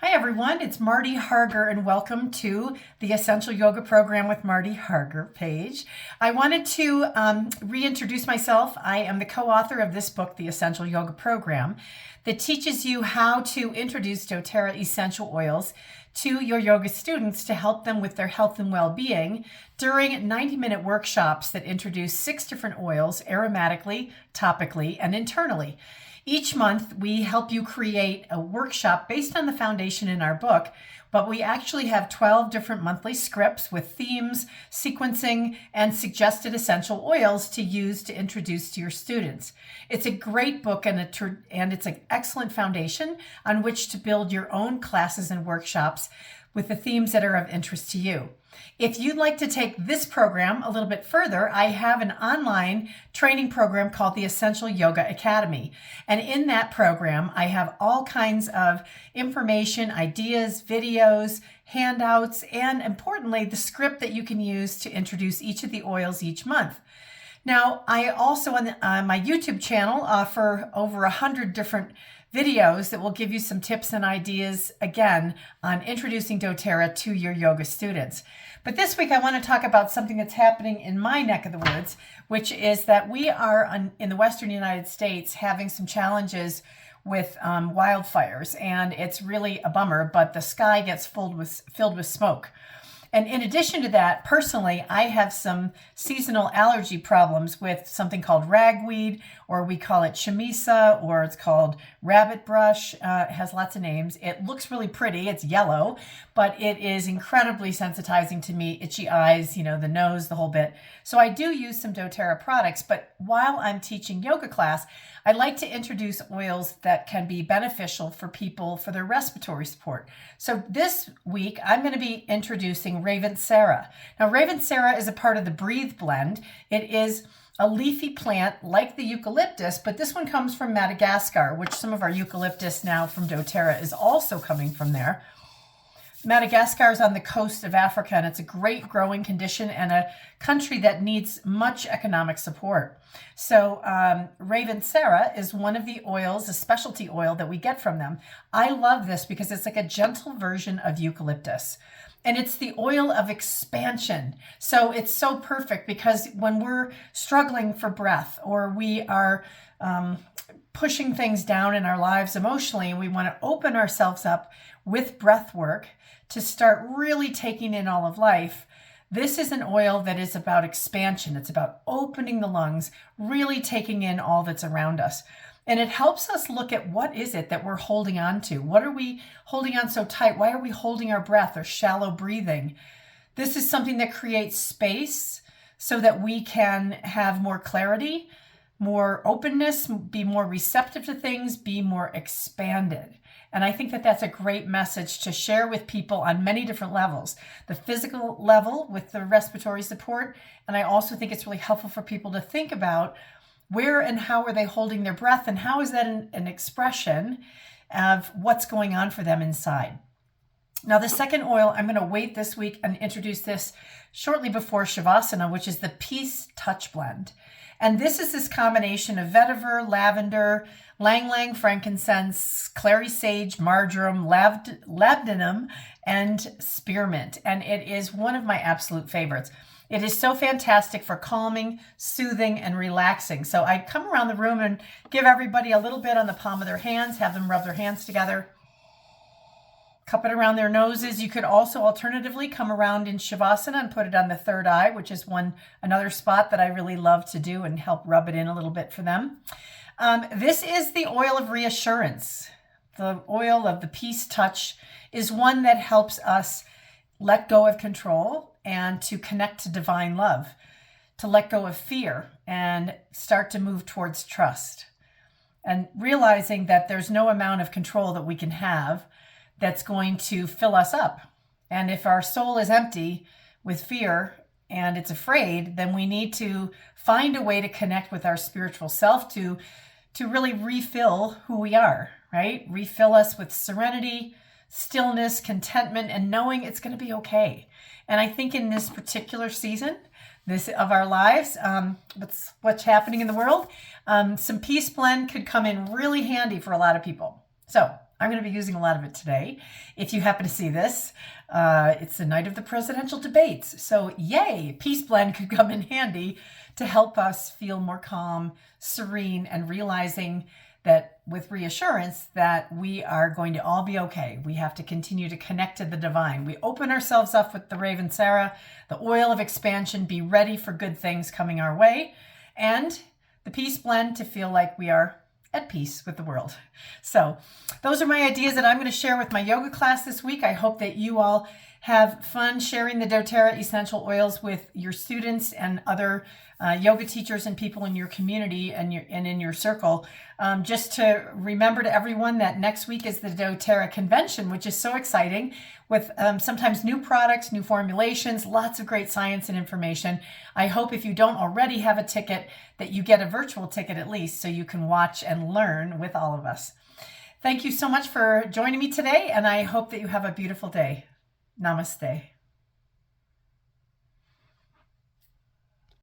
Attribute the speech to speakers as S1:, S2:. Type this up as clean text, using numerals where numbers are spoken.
S1: Hi everyone, it's Marty Harger and welcome to the Essential Yoga Program with Marty Harger page. I wanted to reintroduce myself. I am the co-author of this book, The Essential Yoga Program, that teaches you how to introduce doTERRA essential oils to your yoga students to help them with their health and well-being during 90-minute workshops that introduce 6 different oils aromatically, topically, and internally. Each month, we help you create a workshop based on the foundation in our book, but we actually have 12 different monthly scripts with themes, sequencing, and suggested essential oils to use to introduce to your students. It's a great book and it's an excellent foundation on which to build your own classes and workshops with the themes that are of interest to you. If you'd like to take this program a little bit further, I have an online training program called the Essential Yoga Academy. And in that program, I have all kinds of information, ideas, videos, handouts, and importantly, the script that you can use to introduce each of the oils each month. Now, I also on my YouTube channel offer over 100 different videos that will give you some tips and ideas, again, on introducing doTERRA to your yoga students. But this week I want to talk about something that's happening in my neck of the woods, which is that we are in the Western United States having some challenges with wildfires, and it's really a bummer, but the sky gets filled with smoke. And in addition to that, personally, I have some seasonal allergy problems with something called ragweed, or we call it chamisa, or it's called rabbit brush. It has lots of names. It looks really pretty. It's yellow, but it is incredibly sensitizing to me. Itchy eyes, the nose, the whole bit. So I do use some doTERRA products, but while I'm teaching yoga class, I like to introduce oils that can be beneficial for people for their respiratory support. So this week, I'm going to be introducing Ravensara. Now, Ravensara is a part of the Breathe blend. It is a leafy plant like the eucalyptus, but this one comes from Madagascar, which some of our eucalyptus now from doTERRA is also coming from there. Madagascar is on the coast of Africa, and it's a great growing condition and a country that needs much economic support. So Ravensara is one of the oils, a specialty oil that we get from them. I love this because it's like a gentle version of eucalyptus. And it's the oil of expansion. So it's so perfect because when we're struggling for breath or we are pushing things down in our lives emotionally, and we want to open ourselves up with breath work to start really taking in all of life, this is an oil that is about expansion. It's about opening the lungs, really taking in all that's around us. And it helps us look at what is it that we're holding on to? What are we holding on so tight? Why are we holding our breath or shallow breathing? This is something that creates space so that we can have more clarity, more openness, be more receptive to things, be more expanded. And I think that that's a great message to share with people on many different levels. The physical level with the respiratory support, and I also think it's really helpful for people to think about where and how are they holding their breath, and how is that an expression of what's going on for them inside. Now, the second oil, I'm going to wait this week and introduce this shortly before Shavasana, which is the Peace Touch Blend. And this is this combination of vetiver, lavender, ylang-ylang frankincense, clary sage, marjoram, labdanum, and spearmint. And it is one of my absolute favorites. It is so fantastic for calming, soothing, and relaxing. So I come around the room and give everybody a little bit on the palm of their hands, have them rub their hands together, cup it around their noses. You could also alternatively come around in Shavasana and put it on the third eye, which is another spot that I really love to do and help rub it in a little bit for them. This is the oil of reassurance. The oil of the Peace Touch is one that helps us let go of control and to connect to divine love, to let go of fear and start to move towards trust. And realizing that there's no amount of control that we can have that's going to fill us up. And if our soul is empty with fear and it's afraid, then we need to find a way to connect with our spiritual self to really refill who we are, right? Refill us with serenity, stillness, contentment, and knowing it's going to be okay. And I think in this particular season of our lives, what's happening in the world, some Peace Blend could come in really handy for a lot of people. So I'm going to be using a lot of it today. If you happen to see this, it's the night of the presidential debates. So yay, Peace Blend could come in handy to help us feel more calm, serene, and realizing that with reassurance that we are going to all be okay. We have to continue to connect to the divine. We open ourselves up with the Raven Sarah, the oil of expansion, be ready for good things coming our way, and the Peace Blend to feel like we are at peace with the world. So those are my ideas that I'm going to share with my yoga class this week. I hope that you all have fun sharing the doTERRA essential oils with your students and other yoga teachers and people in your community and in your circle. Just to remember to everyone that next week is the doTERRA convention, which is so exciting, with sometimes new products, new formulations, lots of great science and information. I hope if you don't already have a ticket that you get a virtual ticket at least, so you can watch and learn with all of us. Thank you so much for joining me today, and I hope that you have a beautiful day. Namaste.